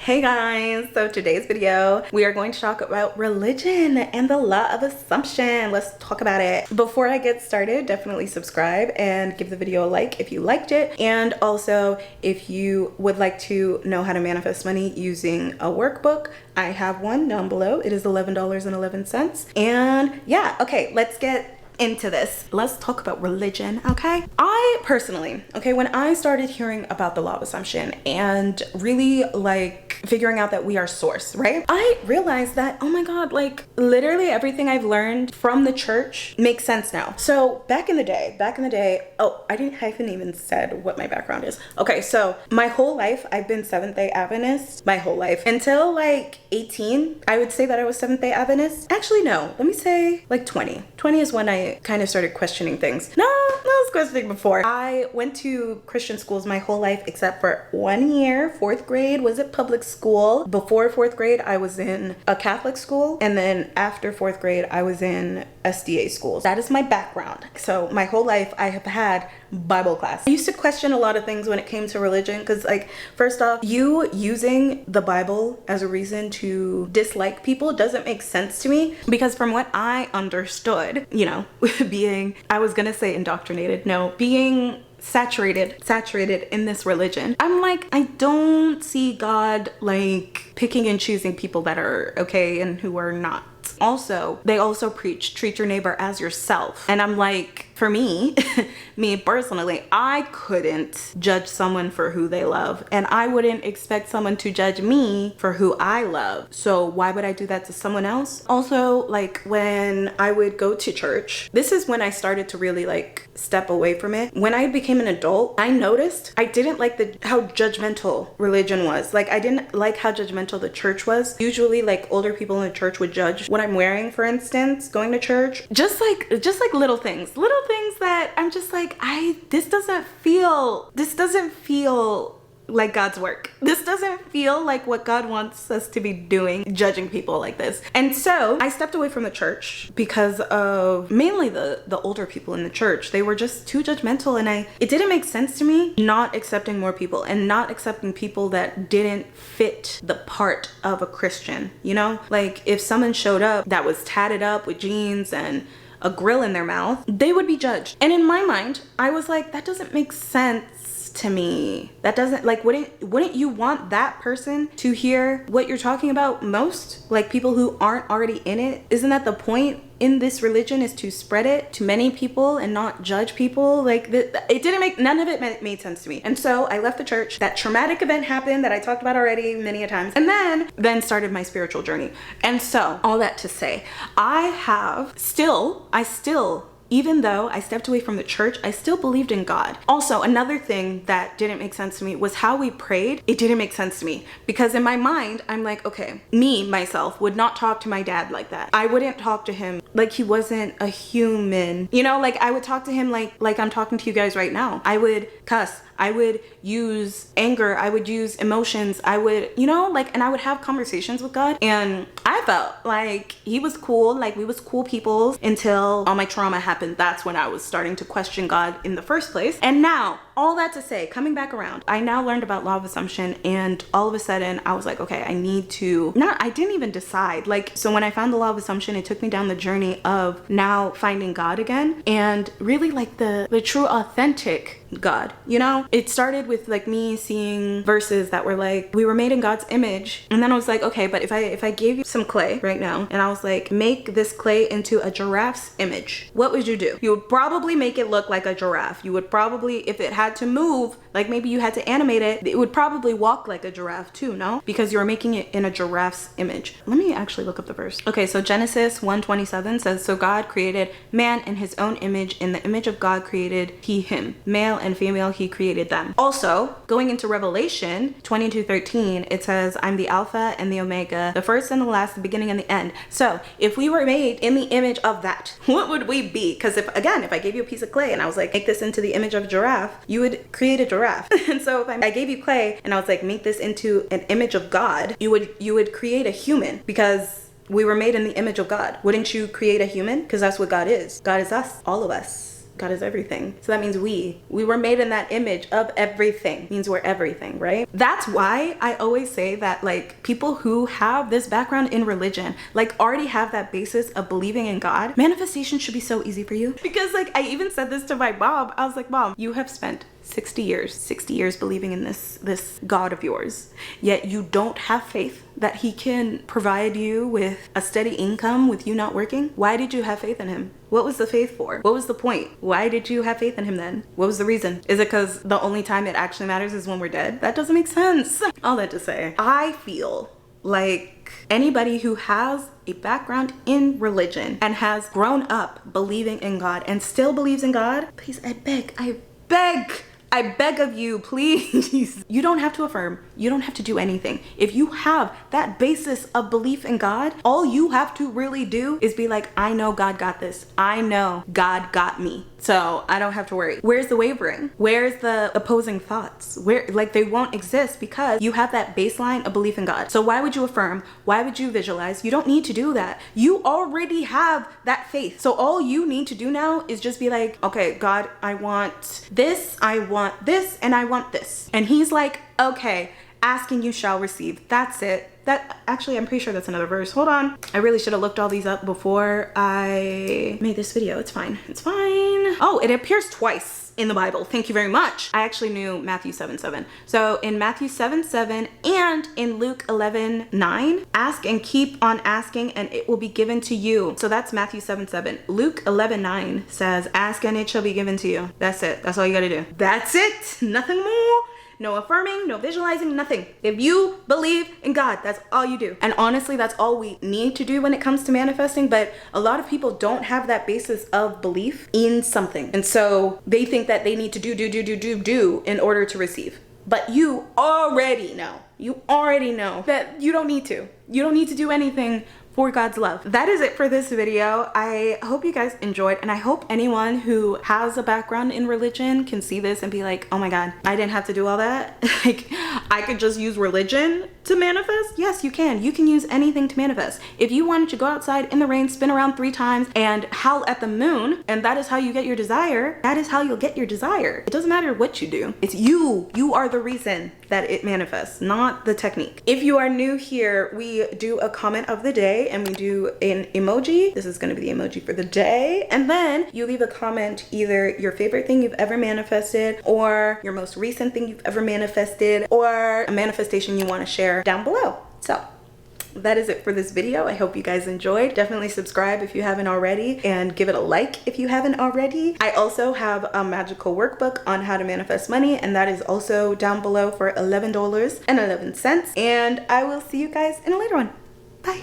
Hey guys, so today's video we are going to talk about religion and the law of assumption. Let's talk about it. Before I get started, definitely subscribe and give the video a like if you liked it, and also if you would like to know how to manifest money using a workbook, I have one down below. It is $11.11. And yeah, okay, let's get into this. Let's talk about religion, okay? I personally, when I started hearing about the law of assumption and really like figuring out that we are source, right? I realized that, oh my God, like literally everything I've learned from the church makes sense now. So back in the day, oh, I haven't even said what my background is. Okay, so my whole life, I've been Seventh-day Adventist my whole life. Until like 18, I would say that I was Seventh-day Adventist. Actually, no, let me say like 20. 20 is when I kind of started questioning things. No, I was questioning before. I went to Christian schools my whole life except for 1 year. 4th grade was at public school. Before 4th grade, I was in a Catholic school. And then after 4th grade, I was in SDA schools. That is my background. So my whole life, I have had Bible class. I used to question a lot of things when it came to religion because, like, first off, you using the Bible as a reason to dislike people doesn't make sense to me, because from what I understood, you know, being, I was gonna say indoctrinated, no, being saturated in this religion, I'm like, I don't see God like picking and choosing people that are okay and who are not. Also, they also preach treat your neighbor as yourself, and I'm like, for me me personally, I couldn't judge someone for who they love, and I wouldn't expect someone to judge me for who I love. So why would I do that to someone else? Also, like when I would go to church, this is when I started to really like step away from it. When I became an adult, I noticed I didn't like how judgmental religion was. Like I didn't like how judgmental the church was. Usually like older people in the church would judge what I'm wearing, for instance, going to church. Just like little things that I'm just like, this doesn't feel like God's work. This doesn't feel like what God wants us to be doing, judging people like this. And so I stepped away from the church because of mainly the older people in the church. They were just too judgmental, and it didn't make sense to me not accepting more people and not accepting people that didn't fit the part of a Christian, you know? Like if someone showed up that was tatted up with jeans and a grill in their mouth, they would be judged. And in my mind, I was like, that doesn't make sense to me. That doesn't, like, wouldn't you want that person to hear what you're talking about most? Like people who aren't already in it? Isn't that the point in this religion, is to spread it to many people and not judge people? Like none of it made sense to me. And so I left the church. That traumatic event happened that I talked about already many a times, and then started my spiritual journey. And so all that to say, I still even though I stepped away from the church, I still believed in God. Also, another thing that didn't make sense to me was how we prayed. It didn't make sense to me because in my mind, I'm like, okay, myself would not talk to my dad like that. I wouldn't talk to him like he wasn't a human. You know, like I would talk to him like I'm talking to you guys right now. I would cuss. I would use anger. I would use emotions. I would, you know, like, and I would have conversations with God. And I felt like he was cool. Like we was cool people until all my trauma happened. That's when I was starting to question God in the first place. And now, all that to say, coming back around, I now learned about law of assumption, and all of a sudden I was like, okay, I didn't even decide. Like, so when I found the law of assumption, it took me down the journey of now finding God again, and really like the true authentic God, you know? It started with like me seeing verses that were like, we were made in God's image. And then I was like, okay, but if I gave you some clay right now and I was like, make this clay into a giraffe's image, what would you do? You would probably make it look like a giraffe. You would probably, if it had to move, like maybe you had to animate it, it would probably walk like a giraffe too, no? Because you're making it in a giraffe's image. Let me actually look up the verse. Okay, so Genesis 1:27 says, so God created man in his own image. In the image of God created he him. Male and female he created them. Also, going into Revelation 22:13, it says, I'm the Alpha and the Omega, the first and the last, the beginning and the end. So if we were made in the image of that, what would we be? Because if I gave you a piece of clay and I was like, make this into the image of a giraffe, you would create a giraffe. And so if I gave you clay and I was like, make this into an image of God, you would create a human, because we were made in the image of God. Wouldn't you create a human? Because that's what God is. God is us, all of us. God is everything. So that means we were made in that image of everything. It means we're everything, right? That's why I always say that like people who have this background in religion, like already have that basis of believing in God, manifestation should be so easy for you. Because like I even said this to my mom. I was like, Mom, you have spent 60 years believing in this God of yours, yet you don't have faith that he can provide you with a steady income with you not working. Why did you have faith in him? What was the faith for? What was the point? Why did you have faith in him then? What was the reason? Is it because the only time it actually matters is when we're dead? That doesn't make sense. All that to say, I feel like anybody who has a background in religion and has grown up believing in God and still believes in God, please, I beg of you, please. You don't have to affirm. You don't have to do anything. If you have that basis of belief in God, all you have to really do is be like, I know God got this. I know God got me. So I don't have to worry. Where's the wavering? Where's the opposing thoughts? Where, like, they won't exist because you have that baseline of belief in God. So why would you affirm? Why would you visualize? You don't need to do that. You already have that faith. So all you need to do now is just be like, okay, God, I want this, and I want this. And he's like, okay, ask and you shall receive. That's it. That actually, I'm pretty sure that's another verse. Hold on. I really should have looked all these up before I made this video. It's fine. It's fine. Oh, it appears twice in the Bible. Thank you very much. I actually knew Matthew 7:7. So in Matthew 7:7 and in Luke 11:9, ask and keep on asking and it will be given to you. So that's Matthew 7:7. Luke 11:9 says, ask and it shall be given to you. That's it. That's all you gotta do. That's it. Nothing more. No affirming, no visualizing, nothing. If you believe in God, that's all you do. And honestly, that's all we need to do when it comes to manifesting. But a lot of people don't have that basis of belief in something. And so they think that they need to do in order to receive. But you already know that you don't need to. You don't need to do anything for God's love. That is it for this video. I hope you guys enjoyed, and I hope anyone who has a background in religion can see this and be like, oh my God, I didn't have to do all that. Like, I could just use religion to manifest. Yes, you can. You can use anything to manifest. If you wanted to go outside in the rain, spin around 3 times and howl at the moon, and that is how you get your desire, that is how you'll get your desire. It doesn't matter what you do. It's you. You are the reason that it manifests, not the technique. If you are new here, we do a comment of the day and we do an emoji. This is going to be the emoji for the day. And then you leave a comment, either your favorite thing you've ever manifested, or your most recent thing you've ever manifested, or a manifestation you want to share down below. So that is it for this video. I hope you guys enjoyed. Definitely subscribe if you haven't already, and give it a like if you haven't already. I also have a magical workbook on how to manifest money, and that is also down below for $11.11. And I will see you guys in a later one. Bye.